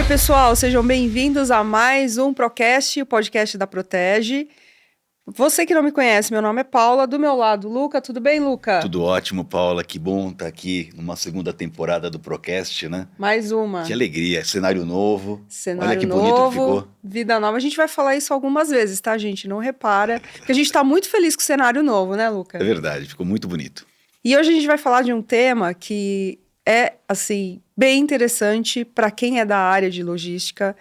pessoal, sejam bem-vindos a mais um Procast, o podcast da Protege. Você que não me conhece, meu nome é Paula, do meu lado, Luca. Tudo bem, Luca? Tudo ótimo, Paula, que bom estar aqui numa segunda temporada do Procast, né? Mais uma. Que alegria, cenário novo. Cenário Olha que novo, bonito que ficou. vida nova. A gente vai falar isso algumas vezes, tá, gente? Não repara, porque a gente tá muito feliz com o cenário novo, né, Luca? É verdade, ficou muito bonito. E hoje a gente vai falar de um tema que é, assim, bem interessante para quem é da área de logística,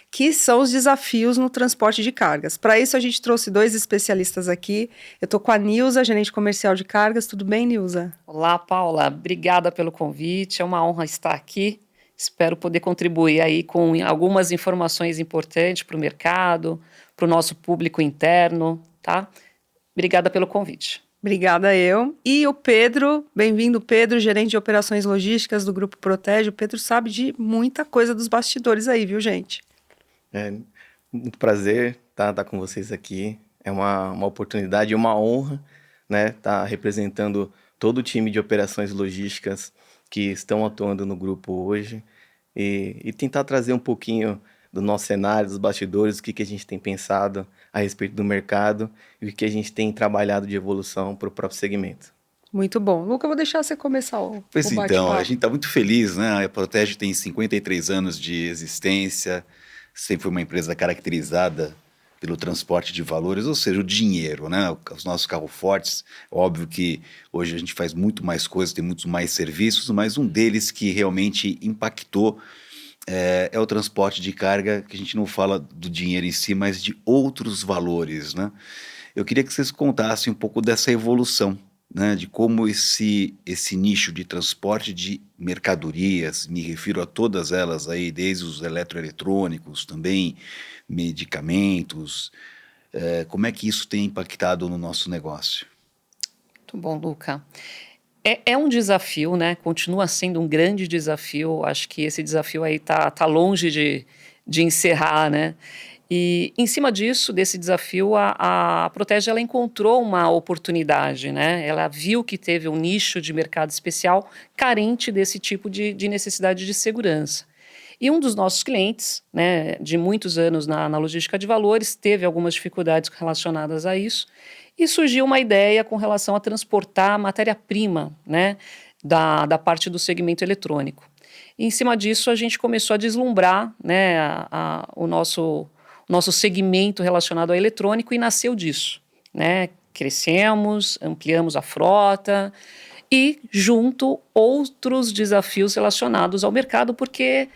que são os desafios no transporte de cargas. Para isso, a gente trouxe dois especialistas aqui. Eu estou com a Nilza, gerente comercial de cargas. Tudo bem, Nilza? Olá, Paula. Obrigada pelo convite. É uma honra estar aqui. Espero poder contribuir aí com algumas informações importantes para o mercado, para o nosso público interno, tá? Obrigada pelo convite. Obrigada, eu. E o Pedro, bem-vindo, Pedro, gerente de operações logísticas do Grupo Protege. O Pedro sabe de muita coisa dos bastidores aí, viu, gente? É muito prazer estar com vocês aqui. É uma oportunidade e uma honra, né, estar representando todo o time de operações logísticas que estão atuando no grupo hoje e tentar trazer um pouquinho do nosso cenário, dos bastidores, o que a gente tem pensado a respeito do mercado e o que a gente tem trabalhado de evolução para o próprio segmento. Muito bom. Luca, eu vou deixar você começar o Pois bate-papo. então, a gente está muito feliz, né? A Protege tem 53 anos de existência, sempre foi uma empresa caracterizada pelo transporte de valores, ou seja, o dinheiro, né? Os nossos carros fortes, óbvio que hoje a gente faz muito mais coisas, tem muitos mais serviços, mas um deles que realmente impactou é o transporte de carga, que a gente não fala do dinheiro em si, mas de outros valores, né? Eu queria que vocês contassem um pouco dessa evolução, né, de como esse nicho de transporte de mercadorias, me refiro a todas elas aí, desde os eletroeletrônicos, também medicamentos, como é que isso tem impactado no nosso negócio? Muito bom, Luca. É um desafio, né? Continua sendo um grande desafio. Acho que esse desafio aí tá longe de encerrar, né? E em cima disso, desse desafio, a Protege ela encontrou uma oportunidade, né? Ela viu que teve um nicho de mercado especial carente desse tipo de necessidade de segurança. E um dos nossos clientes, né, de muitos anos na logística de valores, teve algumas dificuldades relacionadas a isso, e surgiu uma ideia com relação a transportar a matéria-prima, né, da parte do segmento eletrônico. E em cima disso, a gente começou a deslumbrar, né, o nosso segmento relacionado ao eletrônico e nasceu disso, né? Crescemos, ampliamos a frota e junto outros desafios relacionados ao mercado, porque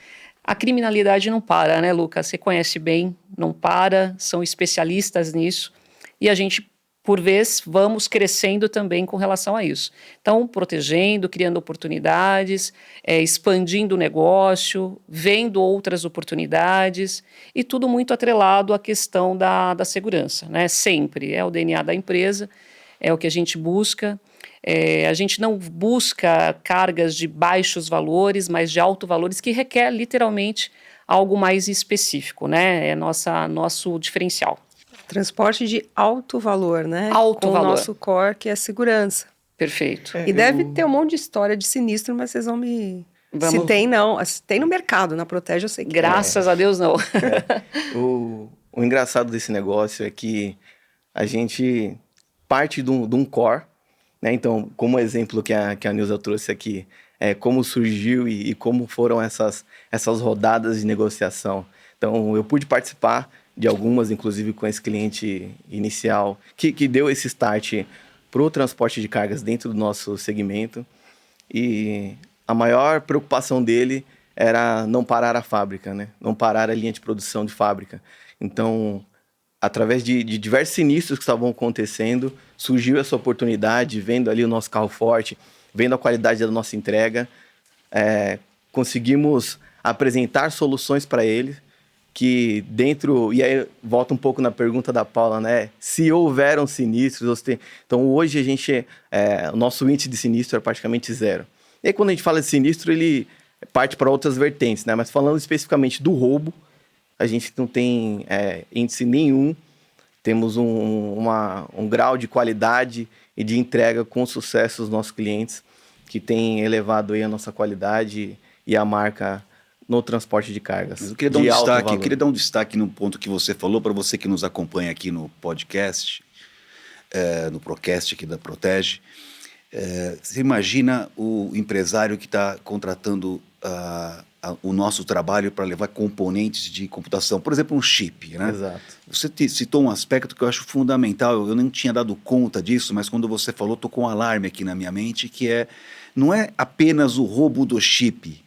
a criminalidade não para, né, Lucas? Você conhece bem, não para, são especialistas nisso e a gente, por vez, vamos crescendo também com relação a isso. Então, protegendo, criando oportunidades, expandindo o negócio, vendo outras oportunidades e tudo muito atrelado à questão da segurança, né? Sempre, é o DNA da empresa, é o que a gente busca. A gente não busca cargas de baixos valores, mas de altos valores, que requer literalmente algo mais específico, né? É nosso diferencial. Transporte de alto valor, né? Alto valor. O nosso core, que é a segurança. Perfeito. E deve ter um monte de história de sinistro, mas vocês vão me... Se tem, não. Tem no mercado, na Protege, eu sei que Graças a Deus, não. O engraçado desse negócio é que a gente parte de um core, né? Então, como exemplo que a Nilza trouxe aqui, como surgiu e como foram essas rodadas de negociação. Então, eu pude participar de algumas, inclusive com esse cliente inicial, que deu esse start para o transporte de cargas dentro do nosso segmento. E a maior preocupação dele era não parar a fábrica, né? Não parar a linha de produção de fábrica. Então, através de diversos sinistros que estavam acontecendo, surgiu essa oportunidade, vendo ali o nosso carro forte, vendo a qualidade da nossa entrega, conseguimos apresentar soluções para ele, que dentro, e aí volta um pouco na pergunta da Paula, né? Se houveram sinistros, então hoje a gente, o nosso índice de sinistro é praticamente zero. E aí quando a gente fala de sinistro, ele parte para outras vertentes, né? Mas falando especificamente do roubo, a gente não tem índice nenhum, temos um grau de qualidade e de entrega com sucesso dos nossos clientes, que tem elevado aí a nossa qualidade e a marca no transporte de cargas. Mas eu queria dar um destaque no ponto que você falou, para você que nos acompanha aqui no podcast, no Procast aqui da Protege. Você imagina o empresário que está contratando o nosso trabalho para levar componentes de computação, por exemplo, um chip, né? Exato. Você citou um aspecto que eu acho fundamental, eu não tinha dado conta disso, mas quando você falou, tocou um alarme aqui na minha mente, que não é apenas o roubo do chip,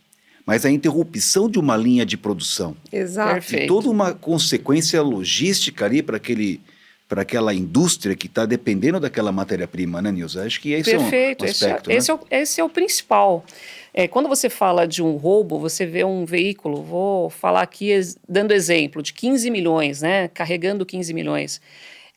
mas a interrupção de uma linha de produção. Exato. Perfeito. E toda uma consequência logística ali para aquela indústria que está dependendo daquela matéria-prima, né, Nilza? Acho que esse Perfeito. é um aspecto, Esse é o principal. Quando você fala de um roubo, você vê um veículo, vou falar aqui dando exemplo, de 15 milhões, né, carregando 15 milhões.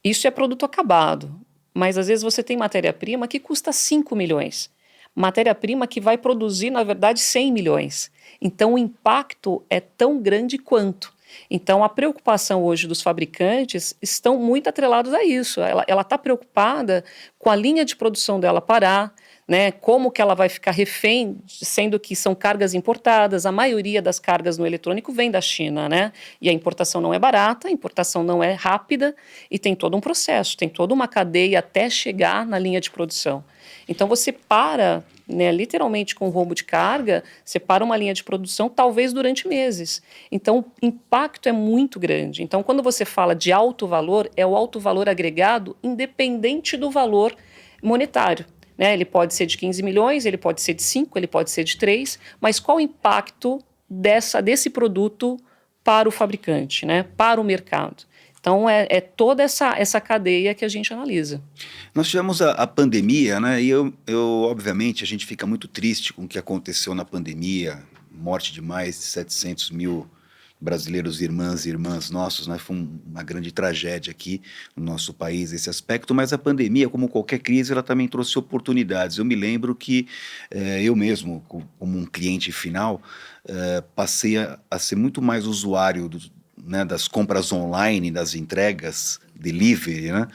Isso é produto acabado, mas às vezes você tem matéria-prima que custa 5 milhões. Matéria-prima que vai produzir, na verdade, 100 milhões. Então, o impacto é tão grande quanto. Então, a preocupação hoje dos fabricantes estão muito atrelados a isso. Ela está preocupada com a linha de produção dela parar, né? Como que ela vai ficar refém, sendo que são cargas importadas. A maioria das cargas no eletrônico vem da China, né? E a importação não é barata, a importação não é rápida e tem todo um processo, tem toda uma cadeia até chegar na linha de produção. Então, você para, né, literalmente com roubo de carga, você para uma linha de produção talvez durante meses. Então, o impacto é muito grande. Então, quando você fala de alto valor, é o alto valor agregado independente do valor monetário. Né? Ele pode ser de 15 milhões, ele pode ser de 5, ele pode ser de 3, mas qual o impacto desse produto para o fabricante, né? Para o mercado? Então, é toda essa cadeia que a gente analisa. Nós tivemos a pandemia, né? E obviamente, a gente fica muito triste com o que aconteceu na pandemia, morte de mais de 700 mil brasileiros, irmãs e irmãs nossos, né? Foi uma grande tragédia aqui no nosso país, esse aspecto, mas a pandemia, como qualquer crise, ela também trouxe oportunidades. Eu me lembro que eu mesmo, como um cliente final, passei a ser muito mais usuário das compras online, das entregas, delivery, né?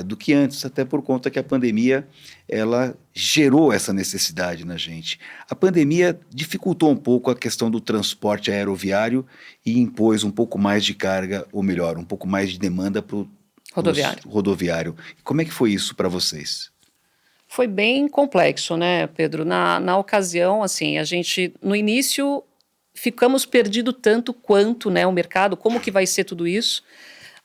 Do que antes, até por conta que a pandemia ela gerou essa necessidade na gente. A pandemia dificultou um pouco a questão do transporte aeroviário e impôs um pouco mais de carga, ou melhor, um pouco mais de demanda para o rodoviário. Como é que foi isso para vocês? Foi bem complexo, né, Pedro? Na ocasião, assim, a gente, no início, ficamos perdidos tanto quanto, né, o mercado, como que vai ser tudo isso,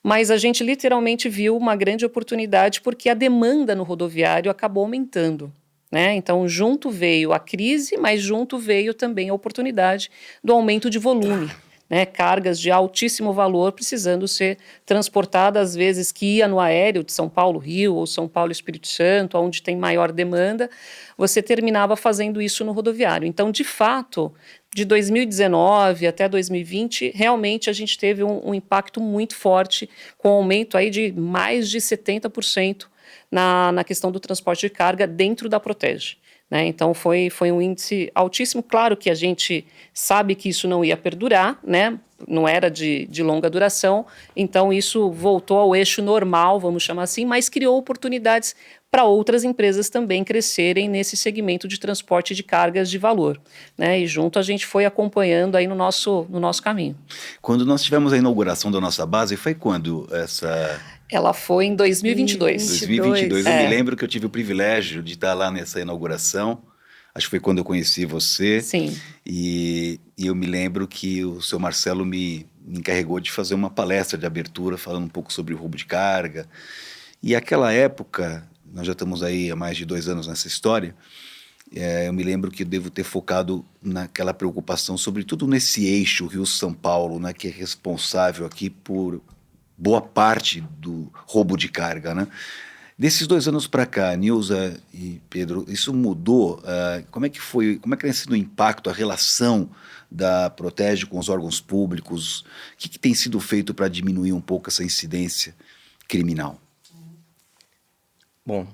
mas a gente literalmente viu uma grande oportunidade porque a demanda no rodoviário acabou aumentando, né? Então, junto veio a crise, mas junto veio também a oportunidade do aumento de volume, né? Cargas de altíssimo valor precisando ser transportadas, às vezes que ia no aéreo de São Paulo-Rio ou São Paulo-Espírito Santo, onde tem maior demanda, você terminava fazendo isso no rodoviário. Então, de fato, de 2019 até 2020, realmente a gente teve um impacto muito forte, com um aumento aí de mais de 70% na questão do transporte de carga dentro da Protege. Né? Então foi um índice altíssimo. Claro que a gente sabe que isso não ia perdurar, né? Não era de longa duração, então isso voltou ao eixo normal, vamos chamar assim, mas criou oportunidades para outras empresas também crescerem nesse segmento de transporte de cargas de valor. Né? E junto a gente foi acompanhando aí no nosso caminho. Quando nós tivemos a inauguração da nossa base, foi quando essa... Ela foi em 2022. 2022. Eu me lembro que eu tive o privilégio de estar lá nessa inauguração. Acho que foi quando eu conheci você. Sim. E eu me lembro que o seu Marcelo me encarregou de fazer uma palestra de abertura falando um pouco sobre o roubo de carga. E aquela época, nós já estamos aí há mais de 2 anos nessa história, eu me lembro que eu devo ter focado naquela preocupação, sobretudo nesse eixo Rio-São Paulo, né, que é responsável aqui por boa parte do roubo de carga, né? Desses 2 anos para cá, Nilza e Pedro, isso mudou? Como é que tem sido o impacto, a relação da Protege com os órgãos públicos? O que tem sido feito para diminuir um pouco essa incidência criminal? Bom,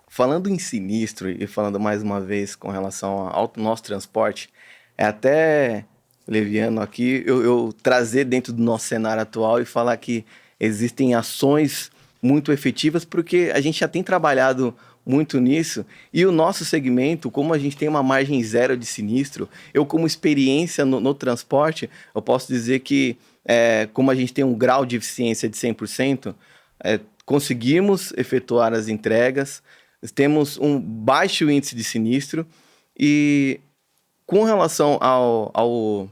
falando em sinistro e falando mais uma vez com relação ao nosso transporte, é até leviano aqui eu trazer dentro do nosso cenário atual e falar que existem ações muito efetivas, porque a gente já tem trabalhado muito nisso. E o nosso segmento, como a gente tem uma margem zero de sinistro, eu como experiência no transporte, eu posso dizer que como a gente tem um grau de eficiência de 100%, conseguimos efetuar as entregas, temos um baixo índice de sinistro e com relação ao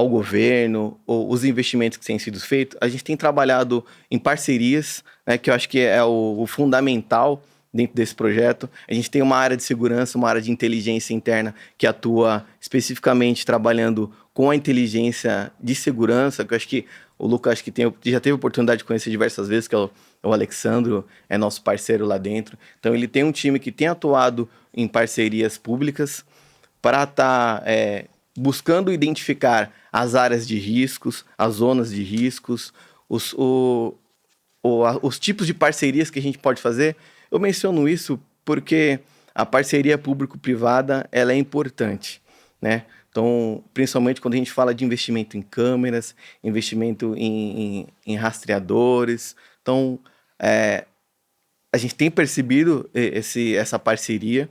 governo, os investimentos que têm sido feitos, a gente tem trabalhado em parcerias, né, que eu acho que é o fundamental dentro desse projeto. A gente tem uma área de segurança, uma área de inteligência interna que atua especificamente trabalhando com a inteligência de segurança, que eu acho que o Lucas acho que já teve a oportunidade de conhecer diversas vezes, que é o Alexandro, é nosso parceiro lá dentro. Então ele tem um time que tem atuado em parcerias públicas para estar buscando identificar as áreas de riscos, as zonas de riscos, os tipos de parcerias que a gente pode fazer. Eu menciono isso porque a parceria público-privada ela é importante, né? Então, principalmente quando a gente fala de investimento em câmeras, investimento em rastreadores. Então, a gente tem percebido essa parceria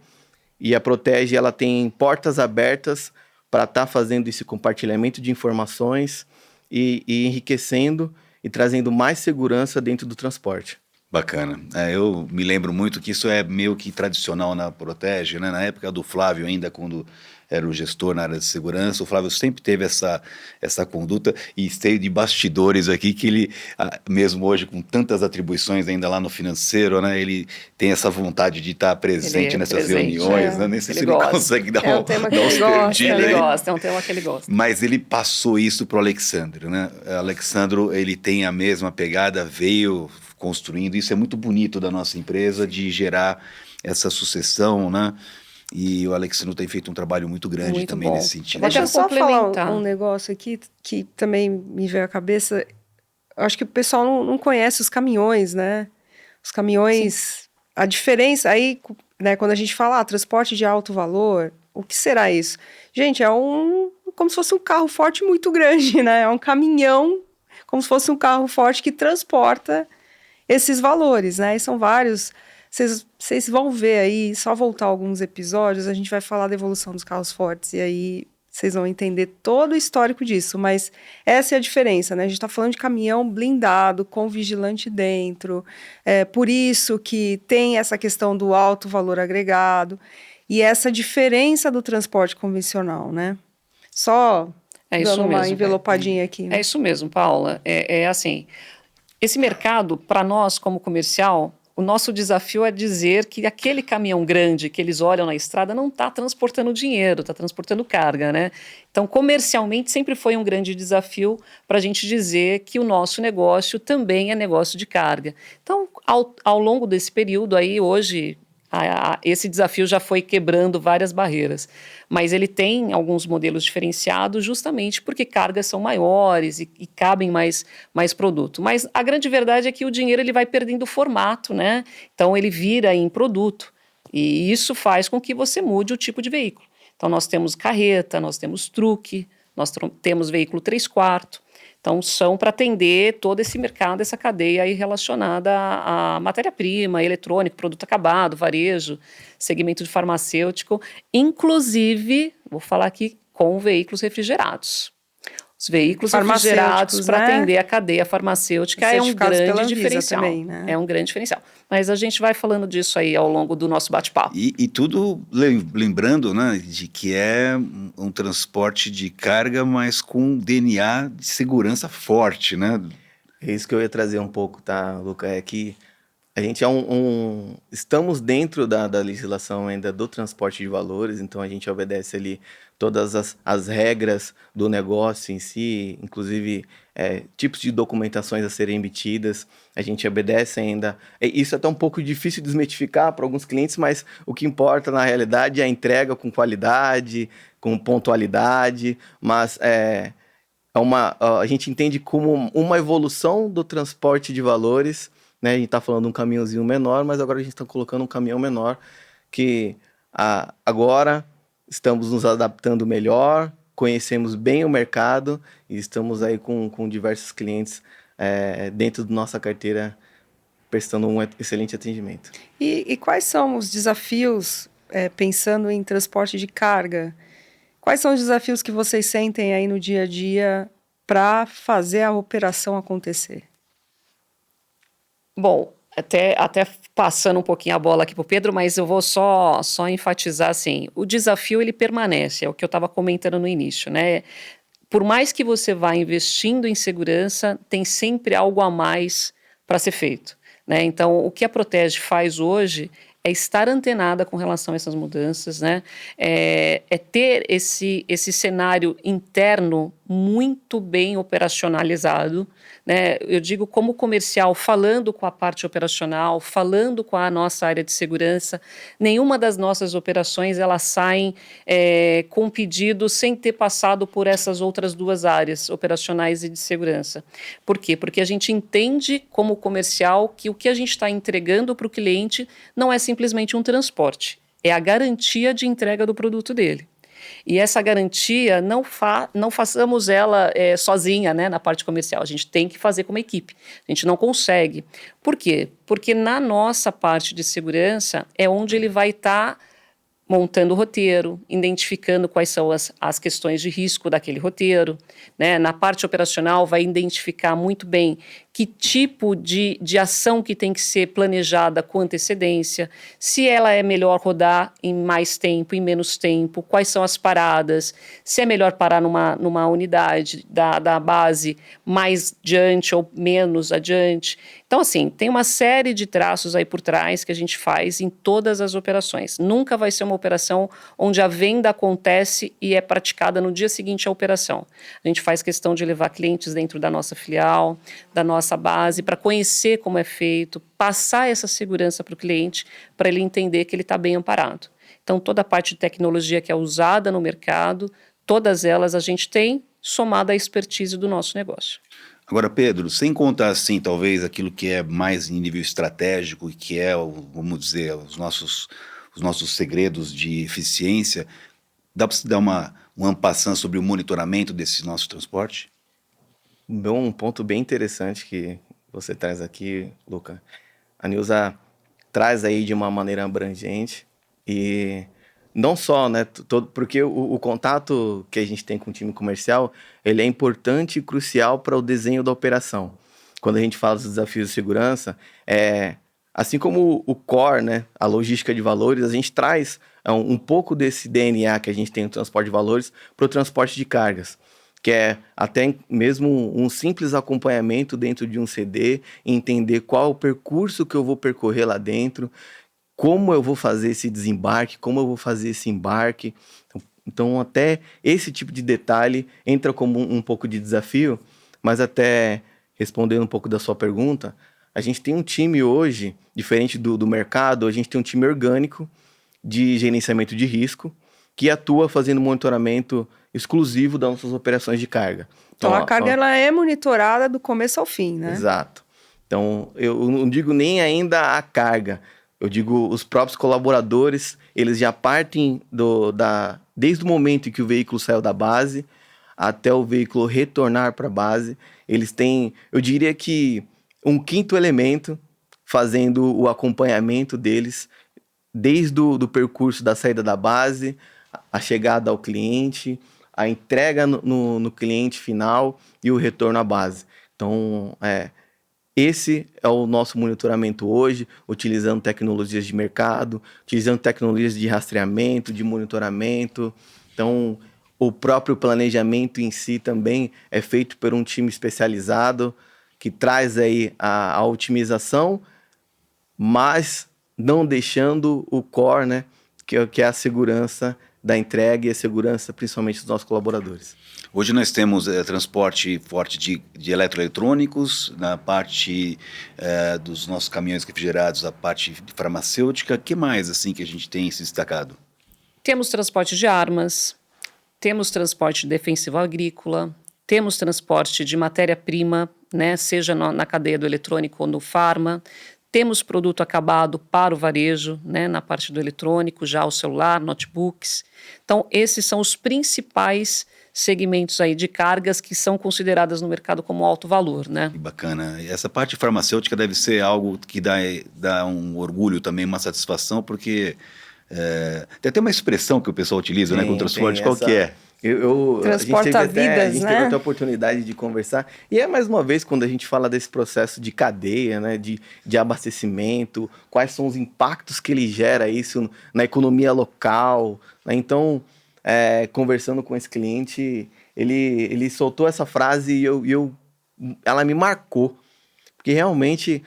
e a Protege ela tem portas abertas para estar fazendo esse compartilhamento de informações e enriquecendo e trazendo mais segurança dentro do transporte. Bacana. Eu me lembro muito que isso é meio que tradicional na Protege, né? Na época do Flávio ainda, quando era o gestor na área de segurança, o Flávio sempre teve essa conduta e esteve de bastidores aqui que ele, mesmo hoje com tantas atribuições ainda lá no financeiro, né? Ele tem essa vontade de estar presente nessas reuniões, né? Nem sei se ele consegue dar um tema que uns perdidos. Ele gosta, é um tema que ele gosta. Mas ele passou isso para o Alexandro, né? O Alexandro, ele tem a mesma pegada, veio construindo, isso é muito bonito da nossa empresa, de gerar essa sucessão, né? E o Alexandre tem feito um trabalho muito grande muito também bom. Nesse sentido. Deixa eu só falar um negócio aqui que também me veio à cabeça. Eu acho que o pessoal não conhece os caminhões, né? Os caminhões, sim. A diferença aí, né, quando a gente fala transporte de alto valor, o que será isso? Gente, como se fosse um carro forte muito grande, né? É um caminhão, como se fosse um carro forte que transporta esses valores, né? E são vários. Vocês vão ver aí, só voltar alguns episódios, a gente vai falar da evolução dos carros fortes, e aí vocês vão entender todo o histórico disso, mas essa é a diferença, né? A gente está falando de caminhão blindado, com vigilante dentro, por isso que tem essa questão do alto valor agregado, e essa diferença do transporte convencional, né? Só dando uma envelopadinha aqui. Né? É isso mesmo, Paula. É assim... Esse mercado, para nós como comercial, o nosso desafio é dizer que aquele caminhão grande que eles olham na estrada não está transportando dinheiro, está transportando carga, né? Então, comercialmente, sempre foi um grande desafio para a gente dizer que o nosso negócio também é negócio de carga. Então, ao longo desse período aí, hoje... esse desafio já foi quebrando várias barreiras, mas ele tem alguns modelos diferenciados justamente porque cargas são maiores e cabem mais produto. Mas a grande verdade é que o dinheiro ele vai perdendo formato, né? Então ele vira em produto e isso faz com que você mude o tipo de veículo. Então nós temos carreta, nós temos truque, nós temos veículo 3/4. Então, são para atender todo esse mercado, essa cadeia aí relacionada à matéria-prima, eletrônico, produto acabado, varejo, segmento de farmacêutico, inclusive, vou falar aqui, com veículos refrigerados. Os veículos refrigerados para atender a cadeia farmacêutica é um grande diferencial. Também, né? É um grande diferencial. Mas a gente vai falando disso aí ao longo do nosso bate-papo. E tudo lembrando, né, de que é um transporte de carga, mas com DNA de segurança forte, né? É isso que eu ia trazer um pouco, tá, Luca? É que a gente estamos dentro da legislação ainda do transporte de valores, então a gente obedece ali todas as regras do negócio em si, inclusive tipos de documentações a serem emitidas, a gente obedece ainda. Isso é até um pouco difícil de desmitificar para alguns clientes, mas o que importa na realidade é a entrega com qualidade, com pontualidade, mas a gente entende como uma evolução do transporte de valores, né? A gente está falando de um caminhãozinho menor, mas agora a gente está colocando um caminhão menor que agora estamos nos adaptando melhor, conhecemos bem o mercado e estamos aí com diversos clientes dentro da nossa carteira prestando um excelente atendimento. E quais são os desafios, pensando em transporte de carga? Quais são os desafios que vocês sentem aí no dia a dia para fazer a operação acontecer? Bom, até passando um pouquinho a bola aqui para o Pedro, mas eu vou só enfatizar assim, o desafio ele permanece, é o que eu estava comentando no início, né? Por mais que você vá investindo em segurança, tem sempre algo a mais para ser feito, né? Então, o que a Protege faz hoje é estar antenada com relação a essas mudanças, né? É ter esse cenário interno muito bem operacionalizado, né? Eu digo como comercial, falando com a parte operacional, falando com a nossa área de segurança. Nenhuma das nossas operações elas saem com pedido sem ter passado por essas outras duas áreas, operacionais e de segurança. Por quê? Porque a gente entende como comercial que o que a gente está entregando para o cliente não é simplesmente um transporte, é a garantia de entrega do produto dele. E essa garantia, não façamos ela sozinha, né, na parte comercial. A gente tem que fazer como equipe. A gente não consegue. Por quê? Porque na nossa parte de segurança é onde ele vai estar montando o roteiro, identificando quais são as questões de risco daquele roteiro, né? Na parte operacional vai identificar muito bem que tipo de ação que tem que ser planejada com antecedência, se ela é melhor rodar em mais tempo, em menos tempo, quais são as paradas, se é melhor parar numa unidade da base mais adiante ou menos adiante. Então, assim, tem uma série de traços aí por trás que a gente faz em todas as operações. Nunca vai ser uma operação onde a venda acontece e é praticada no dia seguinte à operação. A gente faz questão de levar clientes dentro da nossa filial, da nossa base, para conhecer como é feito, passar essa segurança para o cliente, para ele entender que ele está bem amparado. Então, toda a parte de tecnologia que é usada no mercado, todas elas a gente tem, somada à expertise do nosso negócio. Agora, Pedro, sem contar, assim, talvez aquilo que é mais em nível estratégico e que é, vamos dizer, os nossos segredos de eficiência, dá para você dar um ampassã sobre o monitoramento desse nosso transporte? Um ponto bem interessante que você traz aqui, Luca. A Nilza traz aí de uma maneira abrangente e não só, né, porque o contato que a gente tem com o time comercial, ele é importante e crucial para o desenho da operação. Quando a gente fala dos desafios de segurança, assim como o core, né, a logística de valores, a gente traz um pouco desse DNA que a gente tem no transporte de valores para o transporte de cargas, que é até mesmo um simples acompanhamento dentro de um CD, entender qual é o percurso que eu vou percorrer lá dentro, como eu vou fazer esse desembarque, como eu vou fazer esse embarque. Então, até esse tipo de detalhe entra como um pouco de desafio, mas até respondendo um pouco da sua pergunta, a gente tem um time hoje, diferente do mercado, a gente tem um time orgânico de gerenciamento de risco, que atua fazendo monitoramento exclusivo das nossas operações de carga. Então, a carga ela é monitorada do começo ao fim, né? Exato. Então, eu não digo nem ainda a carga, eu digo os próprios colaboradores, eles já partem desde o momento em que o veículo saiu da base até o veículo retornar para a base, eles têm, eu diria que um quinto elemento fazendo o acompanhamento deles desde o percurso da saída da base, a chegada ao cliente, a entrega no cliente final e o retorno à base. Então, esse é o nosso monitoramento hoje, utilizando tecnologias de mercado, utilizando tecnologias de rastreamento, de monitoramento. Então, o próprio planejamento em si também é feito por um time especializado que traz aí a otimização, mas não deixando o core, né, que é a segurança da entrega e a segurança principalmente dos nossos colaboradores. Hoje nós temos transporte forte de eletroeletrônicos, na parte dos nossos caminhões refrigerados, a parte farmacêutica. O que mais assim que a gente tem se destacado? Temos transporte de armas, temos transporte defensivo agrícola, temos transporte de matéria-prima, né, seja na cadeia do eletrônico ou no farma, Temos produto acabado para o varejo, né, na parte do eletrônico, já o celular, notebooks. Então, esses são os principais segmentos aí de cargas que são consideradas no mercado como alto valor, né? Que bacana. E essa parte farmacêutica deve ser algo que dá um orgulho também, uma satisfação, porque tem até uma expressão que o pessoal utiliza, né, com o transporte, qual que é? Transporta a gente vidas, teve né? até a oportunidade de conversar. E mais uma vez, quando a gente fala desse processo de cadeia, né, de abastecimento, quais são os impactos que ele gera isso na economia local, né? Então, conversando com esse cliente, ele soltou essa frase e ela me marcou. Porque realmente,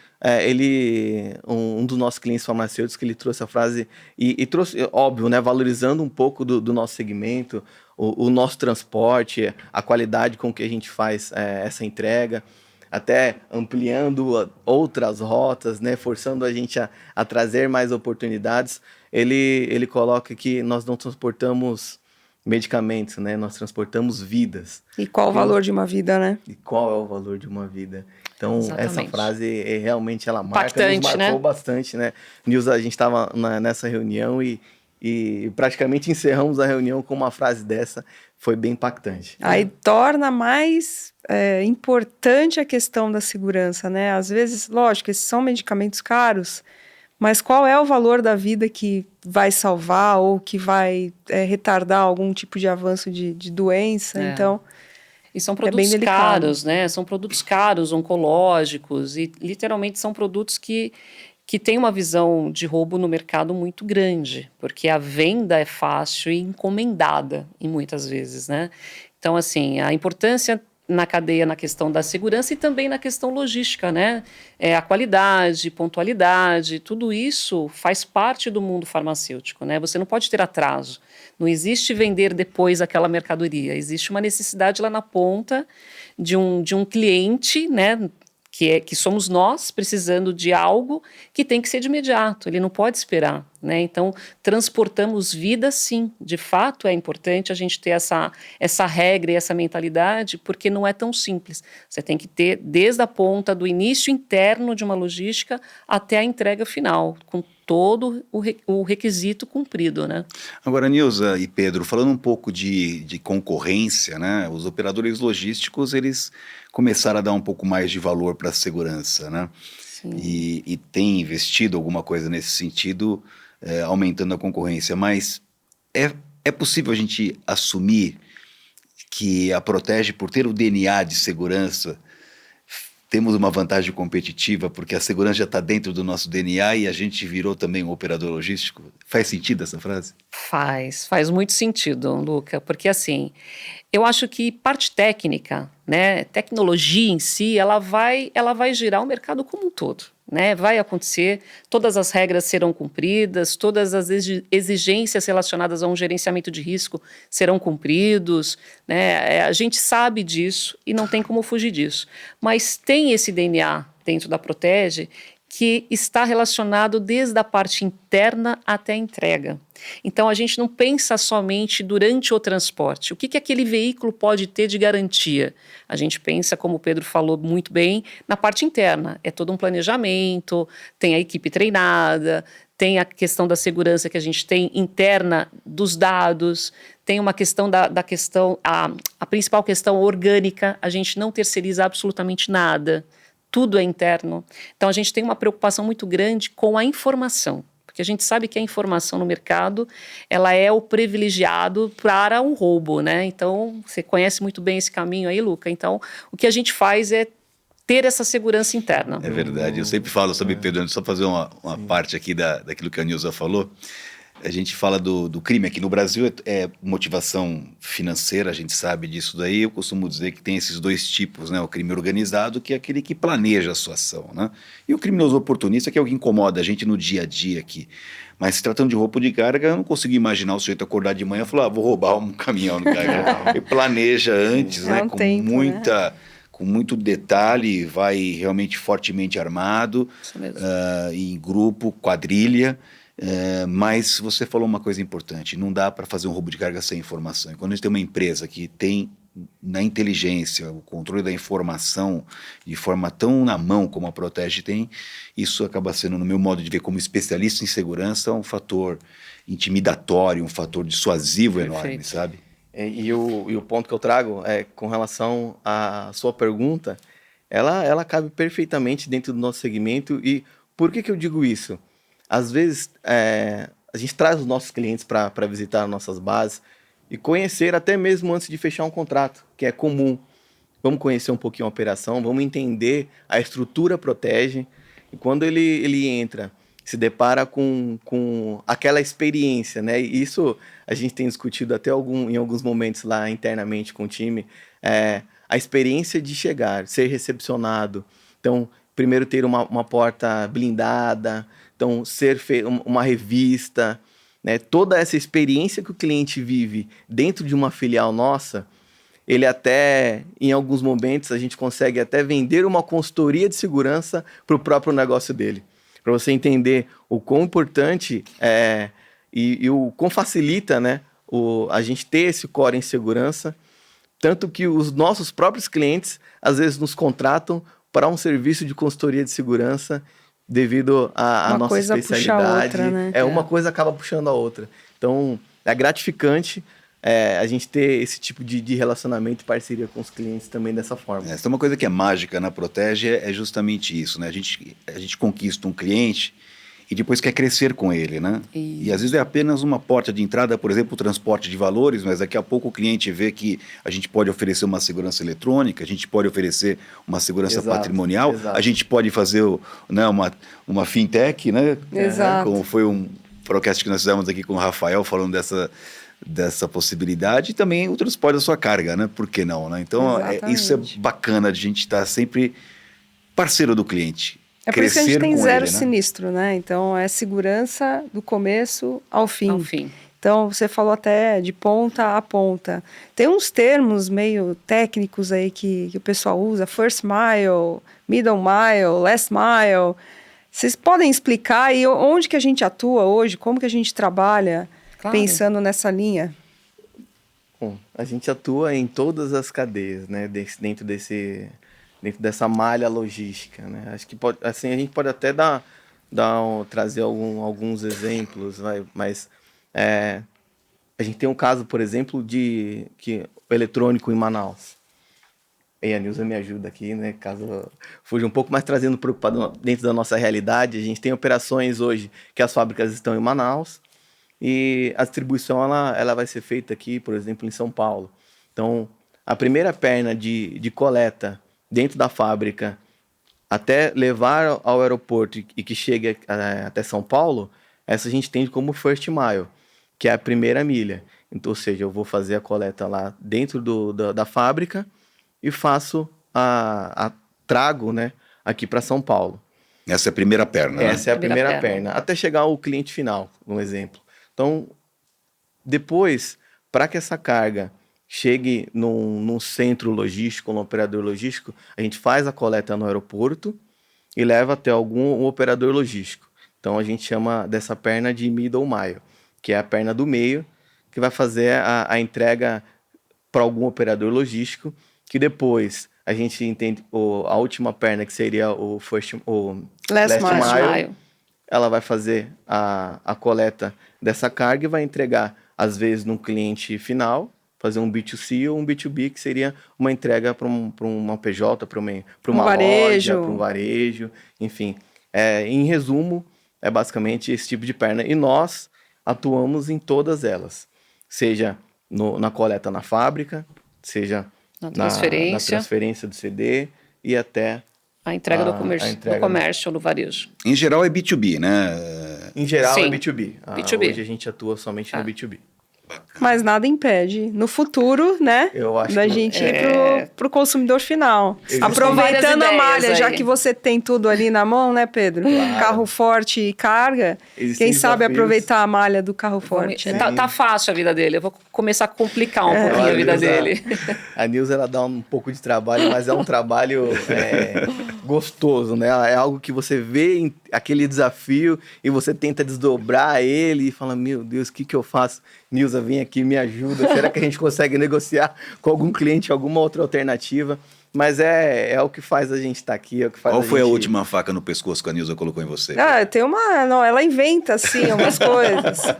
um dos nossos clientes farmacêuticos, que ele trouxe a frase e trouxe, óbvio, né, valorizando um pouco do nosso segmento, o nosso transporte, a qualidade com que a gente faz essa entrega, até ampliando outras rotas, né, forçando a gente a trazer mais oportunidades. Ele coloca que nós não transportamos medicamentos, né, nós transportamos vidas. E qual o valor de uma vida, né? E qual é o valor de uma vida? Então, Exatamente. Essa frase realmente ela Impactante, nos marcou né? bastante, né? Nilza, a gente estava nessa reunião e praticamente encerramos a reunião com uma frase dessa, foi bem impactante. Aí torna mais importante a questão da segurança, né? Às vezes, lógico, esses são medicamentos caros, mas qual é o valor da vida que vai salvar ou que vai retardar algum tipo de avanço de doença? Então, e são bem produtos delicado. caros, né? São produtos caros, oncológicos, e literalmente são produtos que têm uma visão de roubo no mercado muito grande, porque a venda é fácil e encomendada, em muitas vezes, né? Então, assim, a importância na cadeia na questão da segurança e também na questão logística, né? A qualidade, pontualidade, tudo isso faz parte do mundo farmacêutico, né? Você não pode ter atraso. Não existe vender depois aquela mercadoria. Existe uma necessidade lá na ponta de um cliente, né? Que somos nós, precisando de algo que tem que ser de imediato, ele não pode esperar, né? Então, transportamos vidas, sim, de fato é importante a gente ter essa regra e essa mentalidade, porque não é tão simples. Você tem que ter desde a ponta do início interno de uma logística até a entrega final, com todo o requisito cumprido, né? Agora, Nilza e Pedro, falando um pouco de concorrência, né? Os operadores logísticos, eles começaram a dar um pouco mais de valor para a segurança, né? Sim. E tem investido alguma coisa nesse sentido, aumentando a concorrência, mas é possível a gente assumir que a Protege, por ter o DNA de segurança, temos uma vantagem competitiva, porque a segurança já está dentro do nosso DNA e a gente virou também um operador logístico? Faz sentido essa frase? Faz muito sentido, Luca, porque assim, eu acho que parte técnica, né, tecnologia em si, ela vai girar o mercado como um todo, né, vai acontecer, todas as regras serão cumpridas, todas as exigências relacionadas a um gerenciamento de risco serão cumpridos, né, a gente sabe disso e não tem como fugir disso, mas tem esse DNA dentro da Protege que está relacionado desde a parte interna até a entrega. Então, a gente não pensa somente durante o transporte. O que aquele veículo pode ter de garantia? A gente pensa, como o Pedro falou muito bem, na parte interna. É todo um planejamento, tem a equipe treinada, tem a questão da segurança que a gente tem interna dos dados, tem uma questão a principal questão orgânica, a gente não terceiriza absolutamente nada. Tudo é interno. Então, a gente tem uma preocupação muito grande com a informação, porque a gente sabe que a informação no mercado, ela é o privilegiado para um roubo, né? Então, você conhece muito bem esse caminho aí, Luca. Então, o que a gente faz é ter essa segurança interna. É verdade. Eu sempre falo sobre Pedro, só fazer uma parte aqui daquilo que a Nilza falou. A gente fala do crime aqui no Brasil, é motivação financeira, a gente sabe disso daí. Eu costumo dizer que tem esses dois tipos, né? O crime organizado, que é aquele que planeja a sua ação, né? E o criminoso oportunista, que é o que incomoda a gente no dia a dia aqui. Mas se tratando de roubo de carga, eu não consigo imaginar o sujeito acordar de manhã e falar, vou roubar um caminhão no carga. Ele planeja antes, né? Um tempo, né? Com muito detalhe, vai realmente fortemente armado, Isso mesmo. em grupo, quadrilha. Mas você falou uma coisa importante, não dá para fazer um roubo de carga sem informação. E quando a gente tem uma empresa que tem na inteligência, o controle da informação de forma tão na mão como a Protege tem, isso acaba sendo, no meu modo de ver como especialista em segurança, um fator intimidatório, um fator dissuasivo enorme, sabe? E o ponto que eu trago é com relação à sua pergunta, ela cabe perfeitamente dentro do nosso segmento. E por que eu digo isso? Às vezes, a gente traz os nossos clientes para visitar nossas bases e conhecer até mesmo antes de fechar um contrato, que é comum. Vamos conhecer um pouquinho a operação, vamos entender a estrutura Protege. E quando ele entra, se depara com aquela experiência, né? E isso a gente tem discutido até em alguns momentos lá internamente com o time, a experiência de chegar, ser recepcionado. Então, primeiro ter uma porta blindada, então ser uma revista, né? Toda essa experiência que o cliente vive dentro de uma filial nossa, ele até, em alguns momentos, a gente consegue até vender uma consultoria de segurança para o próprio negócio dele. Para você entender o quão importante e o quão facilita, né, a gente ter esse core em segurança, tanto que os nossos próprios clientes, às vezes, nos contratam para um serviço de consultoria de segurança devido à nossa especialidade. Puxa a outra, né? Uma coisa acaba puxando a outra. Então, é gratificante a gente ter esse tipo de relacionamento e parceria com os clientes também dessa forma. Essa é uma coisa que é mágica na Protege, é justamente isso, né? A gente conquista um cliente e depois quer crescer com ele, né? E às vezes é apenas uma porta de entrada, por exemplo, o transporte de valores, mas daqui a pouco o cliente vê que a gente pode oferecer uma segurança eletrônica, a gente pode oferecer uma segurança patrimonial, a gente pode fazer uma fintech, né? Exato. Como foi um podcast que nós fizemos aqui com o Rafael, falando dessa possibilidade, e também o transporte da sua carga, né? Por que não, né? Então, isso é bacana, de a gente estar sempre parceiro do cliente. É por isso que a gente tem zero ele, né? sinistro, né? Então, é segurança do começo ao fim. Ao fim. Então, você falou até de ponta a ponta. Tem uns termos meio técnicos aí que o pessoal usa, first mile, middle mile, last mile. Vocês podem explicar aí onde que a gente atua hoje, como que a gente trabalha pensando nessa linha? Bom, a gente atua em todas as cadeias, né? Dentro dessa malha logística, né? Acho que a gente pode até trazer alguns exemplos, mas a gente tem um caso, por exemplo, que o eletrônico em Manaus. E a Nilza me ajuda aqui, né? Caso fuja um pouco, mas trazendo dentro da nossa realidade, a gente tem operações hoje que as fábricas estão em Manaus e a distribuição ela vai ser feita aqui, por exemplo, em São Paulo. Então, a primeira perna de coleta dentro da fábrica até levar ao aeroporto e que chegue até São Paulo, essa a gente entende como first mile, que é a primeira milha. Então, ou seja, eu vou fazer a coleta lá dentro da fábrica e trago, né, aqui para São Paulo. Essa é a primeira perna, né? Essa é a primeira perna, até chegar ao cliente final, um exemplo. Então, depois, para que essa carga chegue num centro logístico, num operador logístico, a gente faz a coleta no aeroporto e leva até um operador logístico. Então, a gente chama dessa perna de middle mile, que é a perna do meio, que vai fazer a entrega para algum operador logístico, que depois a gente entende a última perna, que seria o last mile, ela vai fazer a coleta dessa carga e vai entregar, às vezes, num cliente final, fazer um B2C ou um B2B, que seria uma entrega para uma PJ, para uma loja, para um varejo, enfim. Em resumo, é basicamente esse tipo de perna. E nós atuamos em todas elas, seja na coleta na fábrica, seja na transferência do CD e até a entrega do comércio no varejo. Em geral é B2B, né? Em geral Sim. é B2B. B2B. Hoje a gente atua somente no B2B. Mas nada impede, no futuro, né, Eu acho da gente ir pro consumidor final. Aproveitando a malha, já que você tem tudo ali na mão, né, Pedro? Claro. Carro forte e carga. Existem quem sabe desafios. aproveitar a malha do carro forte. Né? Tá fácil a vida dele. Eu vou começar a complicar um pouquinho a vida dele. A Nilza, ela dá um pouco de trabalho, mas é um trabalho gostoso, né? É algo que você vê aquele desafio e você tenta desdobrar ele e fala, meu Deus, o que eu faço? Nilza, vem aqui, me ajuda. Será que a gente consegue negociar com algum cliente alguma outra alternativa? Mas é o que faz a gente estar aqui, é o que faz Qual foi a gente... última faca no pescoço que a Nilza colocou em você? Tem uma... Não, ela inventa, assim, algumas coisas.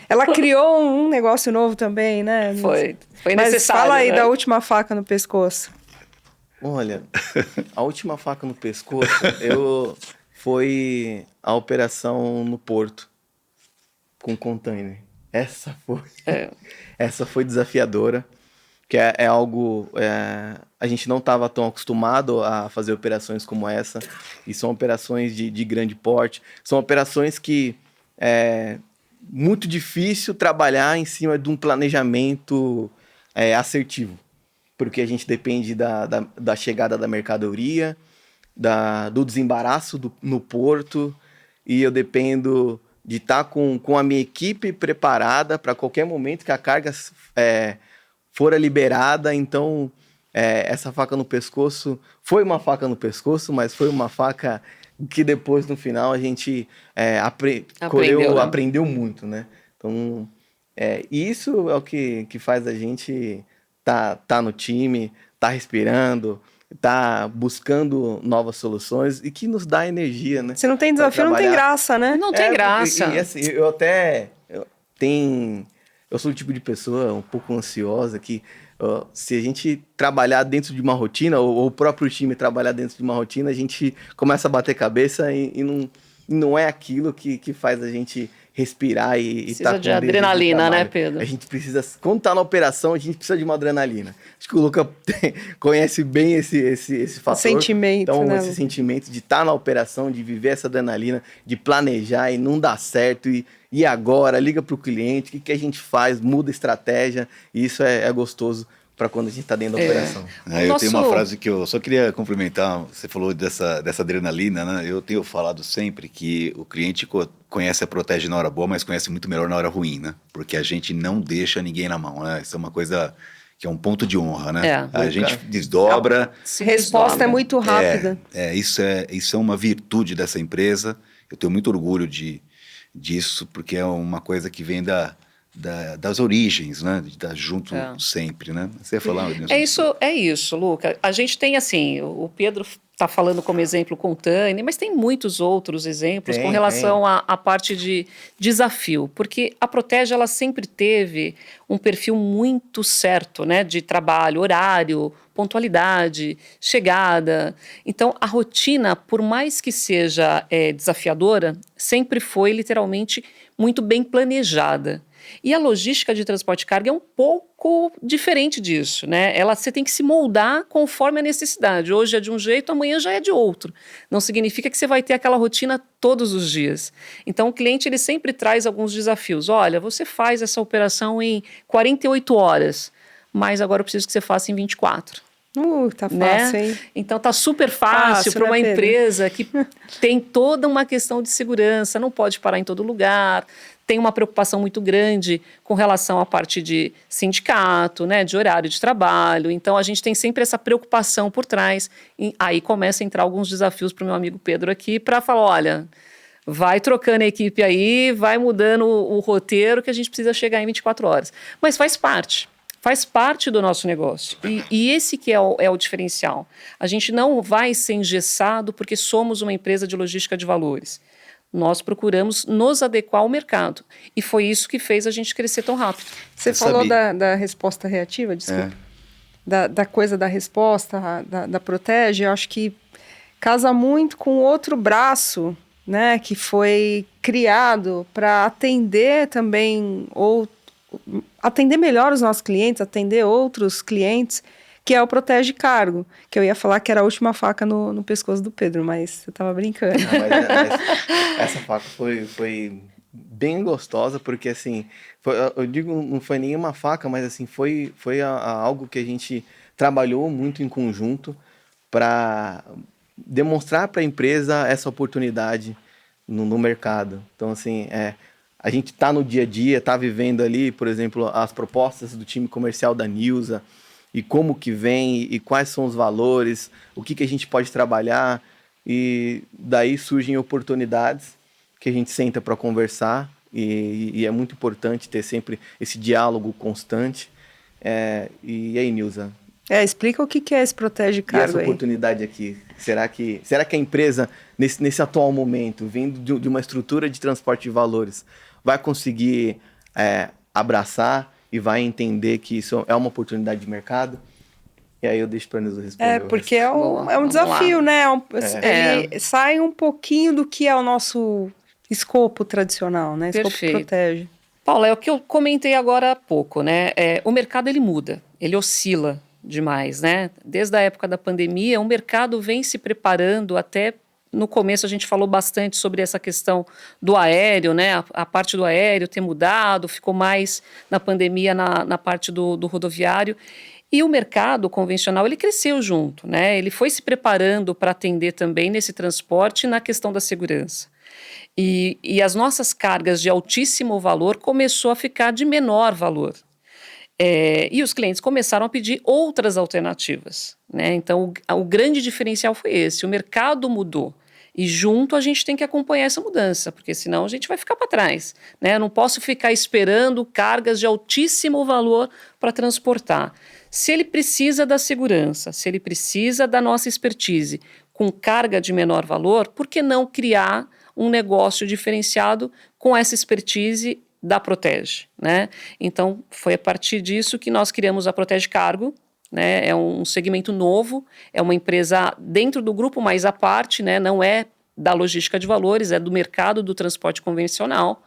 Ela criou um negócio novo também, né? Foi Mas necessário, fala aí né? da última faca no pescoço. Olha, a última faca no pescoço foi a operação no Porto com container. Essa foi desafiadora, que é algo... a gente não estava tão acostumado a fazer operações como essa, e são operações de grande porte, são operações que é muito difícil trabalhar em cima de um planejamento assertivo, porque a gente depende da chegada da mercadoria, do desembaraço no porto, e eu dependo de estar com a minha equipe preparada para qualquer momento que a carga for liberada. Então, essa faca no pescoço foi uma faca no pescoço, mas foi uma faca que depois, no final, a gente aprendeu muito, né? Então, isso é o que faz a gente tá no time, tá respirando, tá buscando novas soluções e que nos dá energia, né? Se não tem desafio, não tem graça, né? Não tem graça. E assim, eu sou o tipo de pessoa um pouco ansiosa que se a gente trabalhar dentro de uma rotina, ou o próprio time trabalhar dentro de uma rotina, a gente começa a bater cabeça e não é aquilo que faz a gente respirar e precisa de adrenalina, né, Pedro? A gente precisa, quando tá na operação, a gente precisa de uma adrenalina. Acho que o Luca conhece bem esse fator. Sentimento, então, né? Esse sentimento de estar na operação, de viver essa adrenalina, de planejar e não dar certo, e agora, liga para o cliente, o que a gente faz, muda a estratégia, e isso é gostoso para quando a gente está dentro da operação. Eu tenho uma frase que eu só queria complementar. Você falou dessa adrenalina, né? Eu tenho falado sempre que o cliente conhece a Protege na hora boa, mas conhece muito melhor na hora ruim, né? Porque a gente não deixa ninguém na mão, né? Isso é uma coisa que é um ponto de honra, né? A gente desdobra. A resposta é muito rápida. Isso é uma virtude dessa empresa. Eu tenho muito orgulho disso, porque é uma coisa que vem das origens, né? De estar junto sempre, né? Você ia falar? É isso, Luca. A gente tem, assim, o Pedro está falando como exemplo com o Tânia, mas tem muitos outros exemplos com relação à parte de desafio, porque a Protege, ela sempre teve um perfil muito certo, né? De trabalho, horário, pontualidade, chegada. Então, a rotina, por mais que seja desafiadora, sempre foi, literalmente, muito bem planejada. E a logística de transporte de carga é um pouco diferente disso, né? Você tem que se moldar conforme a necessidade. Hoje é de um jeito, amanhã já é de outro. Não significa que você vai ter aquela rotina todos os dias. Então, o cliente ele sempre traz alguns desafios. Olha, você faz essa operação em 48 horas, mas agora eu preciso que você faça em 24. Tá fácil, hein? Então tá super fácil para uma empresa que tem toda uma questão de segurança, não pode parar em todo lugar, tem uma preocupação muito grande com relação à parte de sindicato, né, de horário de trabalho. Então a gente tem sempre essa preocupação por trás. E aí começa a entrar alguns desafios para o meu amigo Pedro aqui para falar, olha, vai trocando a equipe aí, vai mudando o roteiro que a gente precisa chegar em 24 horas. Mas faz parte do nosso negócio. E esse que é o diferencial. A gente não vai ser engessado porque somos uma empresa de logística de valores. Nós procuramos nos adequar ao mercado. E foi isso que fez a gente crescer tão rápido. Você falou da resposta reativa, desculpa. Da coisa da resposta, da Protege, eu acho que casa muito com outro braço, né, que foi criado para atender também atender melhor os nossos clientes, atender outros clientes, que é o Protege Cargo, que eu ia falar que era a última faca no pescoço do Pedro, mas você estava brincando. Mas essa faca foi bem gostosa, porque assim, eu digo, não foi nenhuma faca, mas assim, foi algo que a gente trabalhou muito em conjunto para demonstrar para a empresa essa oportunidade no mercado. Então, assim, a gente está no dia a dia, está vivendo ali, por exemplo, as propostas do time comercial da Nilza, e como que vem, e quais são os valores, o que a gente pode trabalhar, e daí surgem oportunidades que a gente senta para conversar, e é muito importante ter sempre esse diálogo constante. E aí, Nilza? Explica o que é esse Protege Cargo e essa aí. oportunidade aqui? Será que a empresa, nesse atual momento, vindo de uma estrutura de transporte de valores, vai conseguir abraçar e vai entender que isso é uma oportunidade de mercado? E aí eu deixo para a Nilza responder. Porque é um desafio, né? Ele sai um pouquinho do que é o nosso escopo tradicional, né? Escopo Protege. Paula, é o que eu comentei agora há pouco, né? O mercado, ele muda, ele oscila demais, né? Desde a época da pandemia, o mercado vem se preparando. Até no começo a gente falou bastante sobre essa questão do aéreo, né? A parte do aéreo ter mudado, ficou mais na pandemia na parte do rodoviário. E o mercado convencional, ele cresceu junto, né? Ele foi se preparando para atender também nesse transporte na questão da segurança. E as nossas cargas de altíssimo valor começou a ficar de menor valor. E os clientes começaram a pedir outras alternativas, né? Então, o grande diferencial foi esse. O mercado mudou. E junto a gente tem que acompanhar essa mudança, porque senão a gente vai ficar para trás, né? Eu não posso ficar esperando cargas de altíssimo valor para transportar. Se ele precisa da segurança, se ele precisa da nossa expertise com carga de menor valor, por que não criar um negócio diferenciado com essa expertise da Protege, né? Então, foi a partir disso que nós criamos a Protege Cargo, né? É um segmento novo, é uma empresa dentro do grupo, mas à parte, né? Não é da logística de valores, é do mercado do transporte convencional.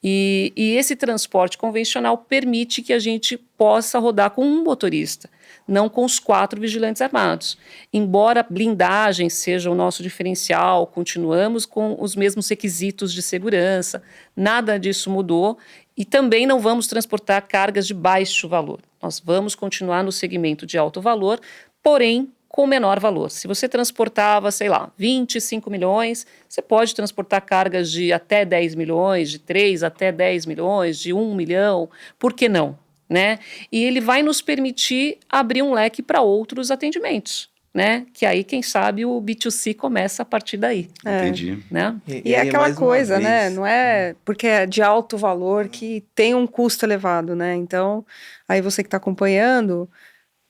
E esse transporte convencional permite que a gente possa rodar com um motorista, não com os 4 vigilantes armados. Embora a blindagem seja o nosso diferencial, continuamos com os mesmos requisitos de segurança, nada disso mudou e também não vamos transportar cargas de baixo valor. Nós vamos continuar no segmento de alto valor, porém com menor valor. Se você transportava, 25 milhões, você pode transportar cargas de até 10 milhões, de 3 até 10 milhões, de 1 milhão, por que não? Né? E ele vai nos permitir abrir um leque para outros atendimentos, né? Que aí, quem sabe, o B2C começa a partir daí. Entendi. Né? E é aquela coisa, né? Não é porque é de alto valor que tem um custo elevado, né? Então, aí você que está acompanhando,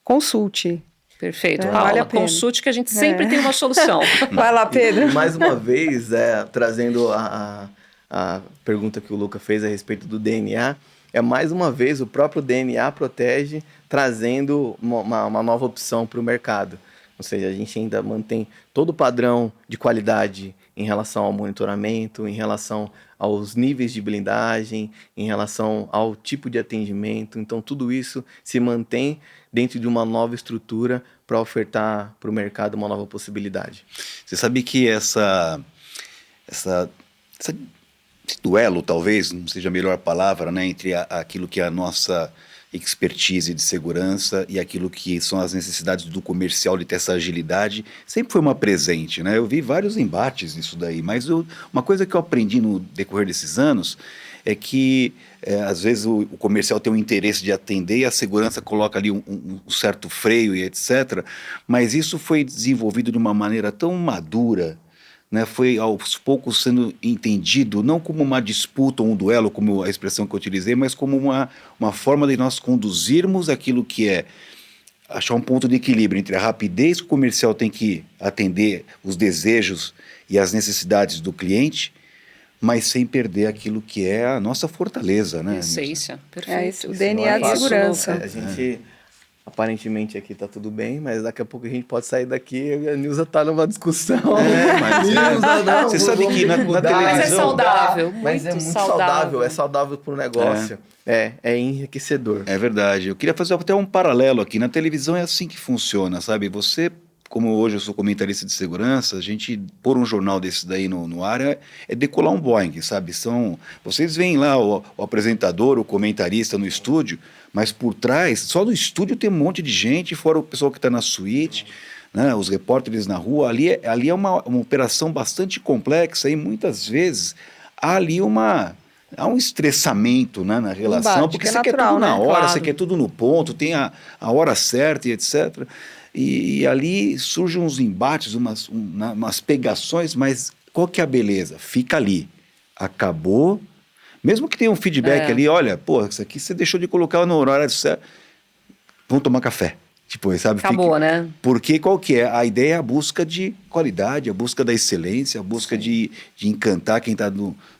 consulte. Perfeito. Vale a pena. Consulte que a gente sempre tem uma solução. Vai lá, Pedro. E mais uma vez, trazendo a pergunta que o Luca fez a respeito do DNA, mais uma vez o próprio DNA Protege trazendo uma nova opção para o mercado. Ou seja, a gente ainda mantém todo o padrão de qualidade em relação ao monitoramento, em relação aos níveis de blindagem, em relação ao tipo de atendimento. Então, tudo isso se mantém dentro de uma nova estrutura para ofertar para o mercado uma nova possibilidade. Você sabe que esse duelo, talvez, não seja a melhor palavra, né, entre aquilo que é a nossa expertise de segurança e aquilo que são as necessidades do comercial de ter essa agilidade, sempre foi uma presente, né? Eu vi vários embates nisso daí, mas uma coisa que eu aprendi no decorrer desses anos é que, às vezes, o comercial tem um interesse de atender e a segurança coloca ali um certo freio e etc., mas isso foi desenvolvido de uma maneira tão madura, né, foi aos poucos sendo entendido não como uma disputa ou um duelo, como a expressão que eu utilizei, mas como uma forma de nós conduzirmos aquilo que é achar um ponto de equilíbrio entre a rapidez que o comercial tem que atender os desejos e as necessidades do cliente, mas sem perder aquilo que é a nossa fortaleza, né? Essência, perfeito. O DNA de segurança. A gente... Aparentemente aqui tá tudo bem, mas daqui a pouco a gente pode sair daqui e a Nilza tá numa discussão. Você sabe que na televisão... Mas é saudável, mas é muito saudável. É saudável pro negócio. É enriquecedor. É verdade. Eu queria fazer até um paralelo aqui. Na televisão é assim que funciona, sabe? Você, como hoje eu sou comentarista de segurança, a gente pôr um jornal desse daí no ar é decolar um Boeing, sabe? Vocês veem lá o apresentador, o comentarista no estúdio, mas por trás, só no estúdio tem um monte de gente, fora o pessoal que está na suíte, né, os repórteres na rua. Ali é uma operação bastante complexa e muitas vezes há ali há um estressamento, né, na relação, porque você quer tudo na hora, você quer tudo no ponto, tem a hora certa e etc. E ali surgem uns embates, umas pegações, mas qual que é a beleza? Fica ali. Acabou, Mesmo que tenha um feedback ali, olha, pô, isso aqui você deixou de colocar no horário certo. Vamos tomar café. Tipo, sabe? Acabou, né? Porque qual que é? A ideia é a busca de qualidade, a busca da excelência, a busca de encantar quem está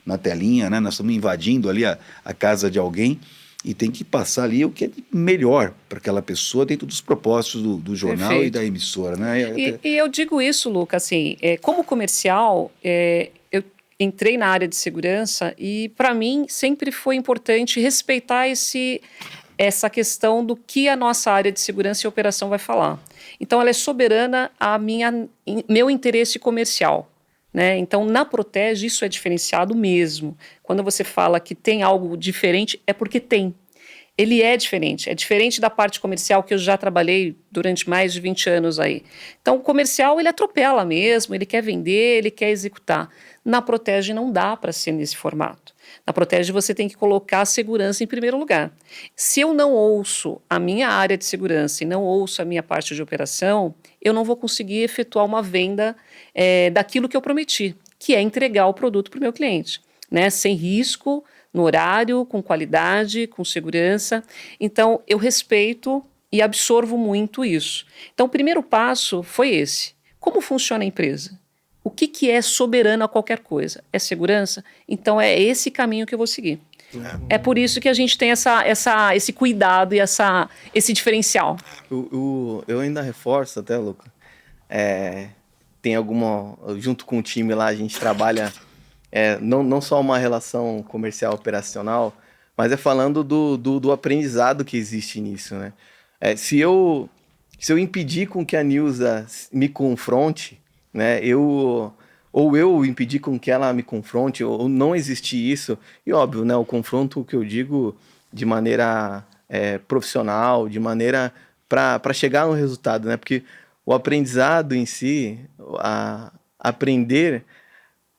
na telinha, né? Nós estamos invadindo ali a casa de alguém e tem que passar ali o que é melhor para aquela pessoa dentro dos propósitos do jornal Perfeito. e da emissora, né? E eu digo isso, Luca, assim, como comercial, eu entrei na área de segurança e, para mim, sempre foi importante respeitar essa questão do que a nossa área de segurança e operação vai falar. Então, ela é soberana a meu interesse comercial. Né? Então, na Protege, isso é diferenciado mesmo. Quando você fala que tem algo diferente, é porque tem. Ele é diferente da parte comercial que eu já trabalhei durante mais de 20 anos aí. Então, o comercial, ele atropela mesmo, ele quer vender, ele quer executar. Na Protege não dá para ser nesse formato. Na Protege você tem que colocar a segurança em primeiro lugar. Se eu não ouço a minha área de segurança e não ouço a minha parte de operação, eu não vou conseguir efetuar uma venda daquilo que eu prometi, que é entregar o produto para o meu cliente, né? Sem risco, no horário, com qualidade, com segurança. Então, eu respeito e absorvo muito isso. Então, o primeiro passo foi esse. Como funciona a empresa? O que é soberano a qualquer coisa? É segurança? Então, é esse caminho que eu vou seguir. É por isso que a gente tem esse cuidado e esse diferencial. Eu ainda reforço até, Luca. Tem junto com o time lá, a gente trabalha não só uma relação comercial operacional, mas falando do aprendizado que existe nisso, né? Se eu impedir com que a Nilza me confronte, né? Ou eu impedir com que ela me confronte, ou não existir isso, e óbvio, né? O confronto que eu digo de maneira profissional, de maneira para chegar no resultado, né? Porque o aprendizado em si, aprender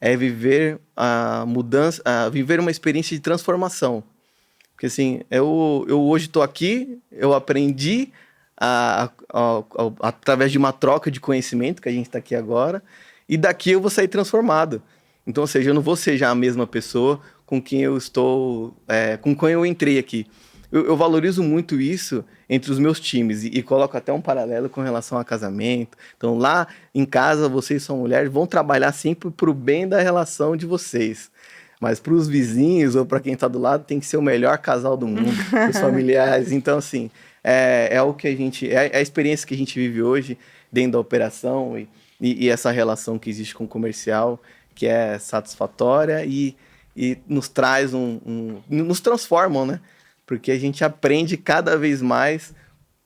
é viver a mudança, viver uma experiência de transformação. Porque assim, eu hoje estou aqui, eu aprendi através de uma troca de conhecimento, que a gente está aqui agora, e daqui eu vou sair transformado. Então, ou seja, eu não vou ser já a mesma pessoa com quem eu estou, com quem eu entrei aqui. Eu valorizo muito isso entre os meus times e coloco até um paralelo com relação a casamento. Então, lá em casa, vocês são mulheres, vão trabalhar sempre para o bem da relação de vocês. Mas para os vizinhos ou para quem está do lado, tem que ser o melhor casal do mundo, os familiares. Então, assim, o que a experiência que a gente vive hoje dentro da operação e essa relação que existe com o comercial, que é satisfatória e nos traz nos transformam, né? Porque a gente aprende cada vez mais.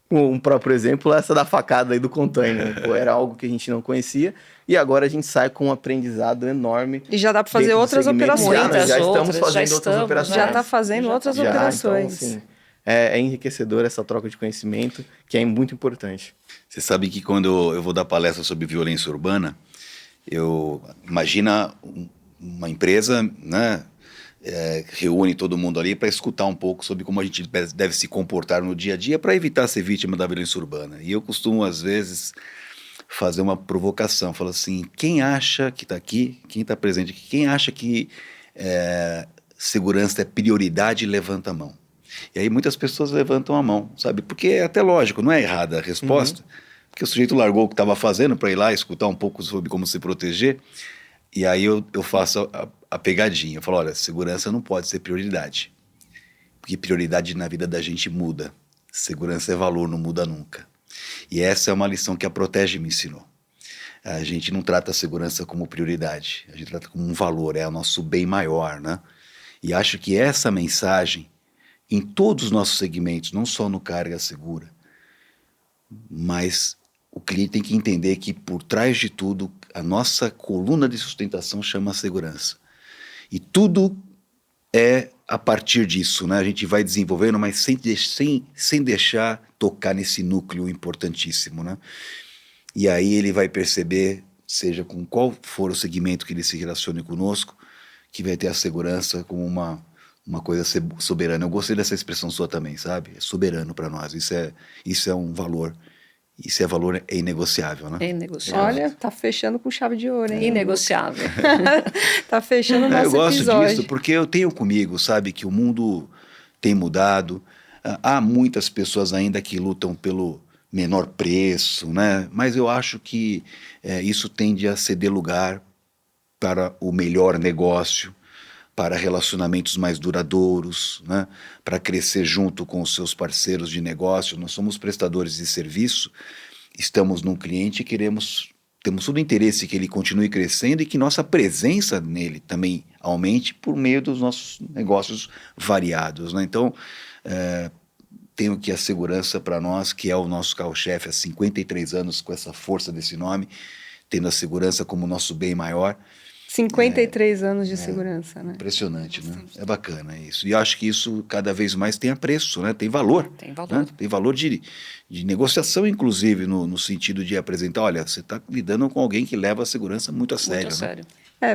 Um próprio exemplo, essa da facada aí do container. Pô, era algo que a gente não conhecia e agora a gente sai com um aprendizado enorme. E já dá para fazer outras operações. Já estamos fazendo outras operações. Já está fazendo outras operações. Então, assim, é enriquecedor essa troca de conhecimento, que é muito importante. Você sabe que quando eu vou dar palestra sobre violência urbana, imagina uma empresa, né? Reúne todo mundo ali para escutar um pouco sobre como a gente deve se comportar no dia a dia para evitar ser vítima da violência urbana. E eu costumo, às vezes, fazer uma provocação. Falo assim, quem acha que está aqui, quem está presente aqui, quem acha que segurança é prioridade, levanta a mão. E aí muitas pessoas levantam a mão, sabe? Porque é até lógico, não é errada a resposta, porque o sujeito largou o que estava fazendo para ir lá escutar um pouco sobre como se proteger. E aí eu faço a pegadinha. Eu falo, olha, segurança não pode ser prioridade. Porque prioridade na vida da gente muda. Segurança é valor, não muda nunca. E essa é uma lição que a Protege me ensinou. A gente não trata a segurança como prioridade. A gente trata como um valor, é o nosso bem maior, né? E acho que essa mensagem, em todos os nossos segmentos, não só no Carga Segura, mas o cliente tem que entender que por trás de tudo, a nossa coluna de sustentação chama segurança. E tudo é a partir disso, né? A gente vai desenvolvendo, mas sem deixar tocar nesse núcleo importantíssimo, né? E aí ele vai perceber, seja com qual for o segmento que ele se relacione conosco, que vai ter a segurança como uma coisa soberana. Eu gostei dessa expressão sua também, sabe? É soberano para nós. Isso é um valor. Isso é valor, é inegociável, né? É inegociável. Olha, tá fechando com chave de ouro, hein? Inegociável. Tá fechando o nosso Eu gosto episódio. disso porque eu tenho comigo, sabe, que o mundo tem mudado. Há muitas pessoas ainda que lutam pelo menor preço, né? Mas eu acho que isso tende a ceder lugar para o melhor negócio, para relacionamentos mais duradouros, né? Para crescer junto com os seus parceiros de negócio. Nós somos prestadores de serviço, estamos num cliente e temos todo o interesse que ele continue crescendo e que nossa presença nele também aumente por meio dos nossos negócios variados, né? Então, tenho aqui a segurança para nós, que é o nosso carro-chefe há 53 anos, com essa força desse nome, tendo a segurança como nosso bem maior. 53 anos de segurança, né? Impressionante, né? É bacana isso. E acho que isso cada vez mais tem preço, né? Tem valor. Tem valor. Né? Tem valor de negociação, inclusive, no sentido de apresentar, olha, você está lidando com alguém que leva a segurança muito a sério. Muito a sério.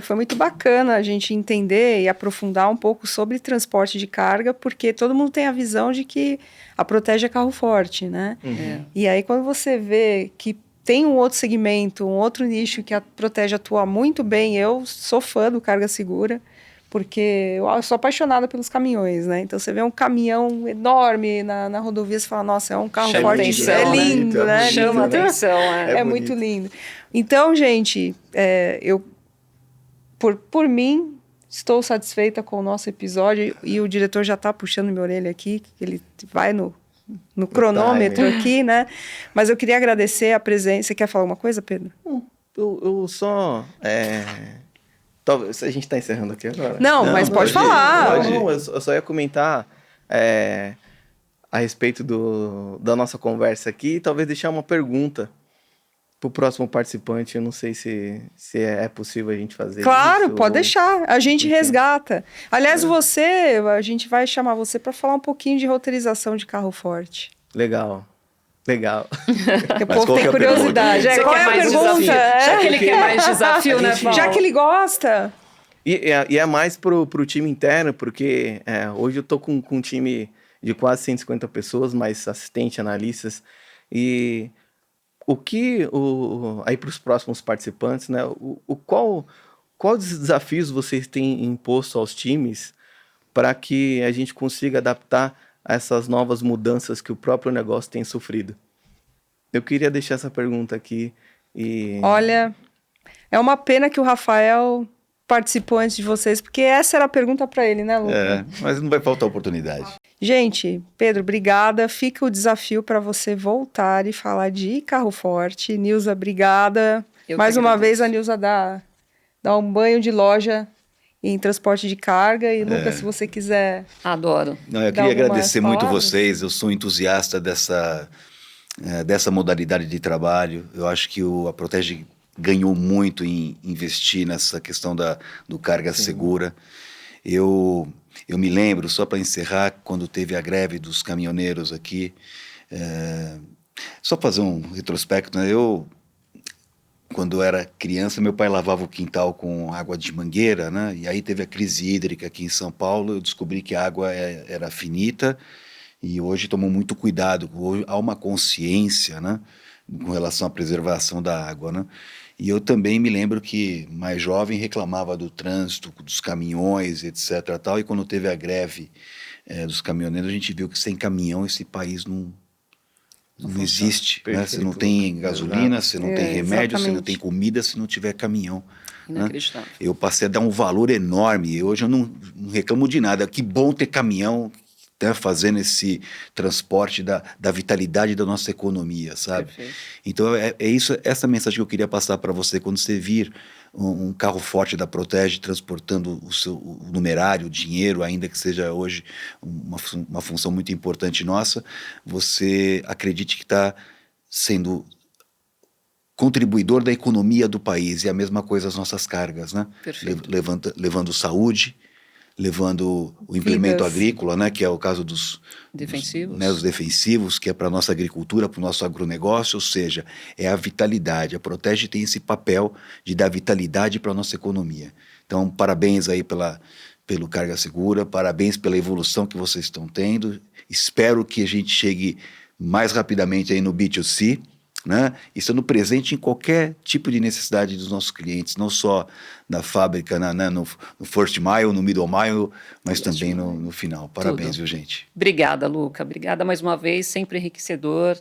Foi muito bacana a gente entender e aprofundar um pouco sobre transporte de carga, porque todo mundo tem a visão de que a Protege é carro forte, né? E aí quando você vê que tem um outro segmento, um outro nicho que a Protege atua muito bem, eu sou fã do Carga Segura, porque eu sou apaixonada pelos caminhões, né? Então você vê um caminhão enorme na rodovia, você fala, nossa, é um carro Chama forte, atenção, é né? lindo, né? Chama Lindo. atenção, É muito lindo. Então, gente, por mim, estou satisfeita com o nosso episódio e o diretor já está puxando minha orelha aqui, que ele vai no cronômetro aqui, né? Mas eu queria agradecer a presença. Você quer falar alguma coisa, Pedro? Eu só... Talvez a gente está encerrando aqui agora. Não, mas pode falar. Não, eu só ia comentar a respeito da nossa conversa aqui e talvez deixar uma pergunta para o próximo participante. Eu não sei se é possível a gente fazer Claro, isso, pode deixar. A gente Enfim. resgata. Aliás, a gente vai chamar você para falar um pouquinho de roteirização de carro forte. Legal. Porque o Mas povo qual tem que é a curiosidade. Você Qual quer é a mais pergunta? desafio? Já que ele quer mais desafio, né, Paulo? Já que ele gosta. E é mais pro time interno, porque hoje eu tô com um time de quase 150 pessoas, mais assistente, analistas, e o que, aí para os próximos participantes, né, qual desafios vocês têm imposto aos times para que a gente consiga adaptar a essas novas mudanças que o próprio negócio tem sofrido? Eu queria deixar essa pergunta aqui. Olha, é uma pena que o Rafael participou antes de vocês, porque essa era a pergunta para ele, né, Lucas? Mas não vai faltar oportunidade. Gente, Pedro, obrigada. Fica o desafio para você voltar e falar de carro forte. Nilza, obrigada. Mais uma vez a Nilza dá um banho de loja em transporte de carga. E, Lucas, se você quiser... Adoro. Não, eu queria agradecer muito vocês. Eu sou entusiasta dessa modalidade de trabalho. Eu acho que a Protege ganhou muito em investir nessa questão do carga segura. Eu me lembro, só para encerrar, quando teve a greve dos caminhoneiros aqui, só fazer um retrospecto, né? Quando eu era criança, meu pai lavava o quintal com água de mangueira, né? E aí teve a crise hídrica aqui em São Paulo, eu descobri que a água era finita e hoje tomo muito cuidado, hoje há uma consciência, né, com relação à preservação da água, né? E eu também me lembro que, mais jovem, reclamava do trânsito, dos caminhões, etc. Tal, e quando teve a greve dos caminhoneiros, a gente viu que sem caminhão esse país não existe. Né? Você não tem gasolina, você não tem remédio, você não tem comida, se não tiver caminhão. Inacreditável. Né? Eu passei a dar um valor enorme. Hoje eu não reclamo de nada. Que bom ter caminhão, né, fazendo esse transporte da vitalidade da nossa economia, sabe? Perfeito. Então essa mensagem que eu queria passar para você quando você vir um carro forte da Protege transportando o numerário, o dinheiro, ainda que seja hoje uma função muito importante nossa, você acredite que está sendo contribuidor da economia do país, e a mesma coisa as nossas cargas, né? Levando saúde, levando o implemento agrícola, né, que é o caso dos defensivos, né, os defensivos, que é para a nossa agricultura, para o nosso agronegócio, ou seja, é a vitalidade. A Protege tem esse papel de dar vitalidade para a nossa economia. Então, parabéns aí pelo Carga Segura, parabéns pela evolução que vocês estão tendo. Espero que a gente chegue mais rapidamente aí no B2C, né? Estando presente em qualquer tipo de necessidade dos nossos clientes, não só na fábrica, no first mile, no middle mile, mas também no final. Parabéns, viu, gente? Obrigada, Luca. Obrigada mais uma vez, sempre enriquecedor.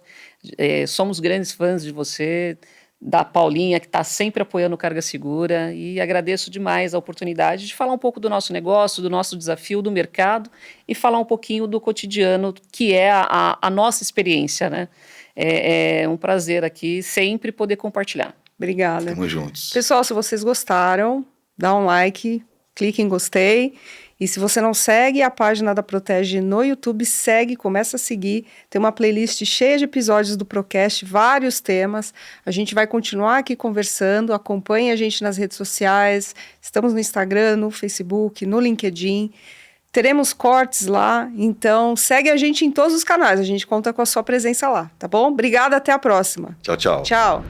Somos grandes fãs de você, da Paulinha, que está sempre apoiando o Carga Segura, e agradeço demais a oportunidade de falar um pouco do nosso negócio, do nosso desafio, do mercado, e falar um pouquinho do cotidiano, que é a nossa experiência, né? É um prazer aqui sempre poder compartilhar. Obrigada. Tamo juntos. Pessoal, se vocês gostaram, dá um like, clique em gostei. E se você não segue a página da Protege no YouTube, segue, começa a seguir. Tem uma playlist cheia de episódios do Procast, vários temas. A gente vai continuar aqui conversando. Acompanhe a gente nas redes sociais. Estamos no Instagram, no Facebook, no LinkedIn. Teremos cortes lá, então segue a gente em todos os canais. A gente conta com a sua presença lá, tá bom? Obrigada, até a próxima. Tchau, tchau. Tchau.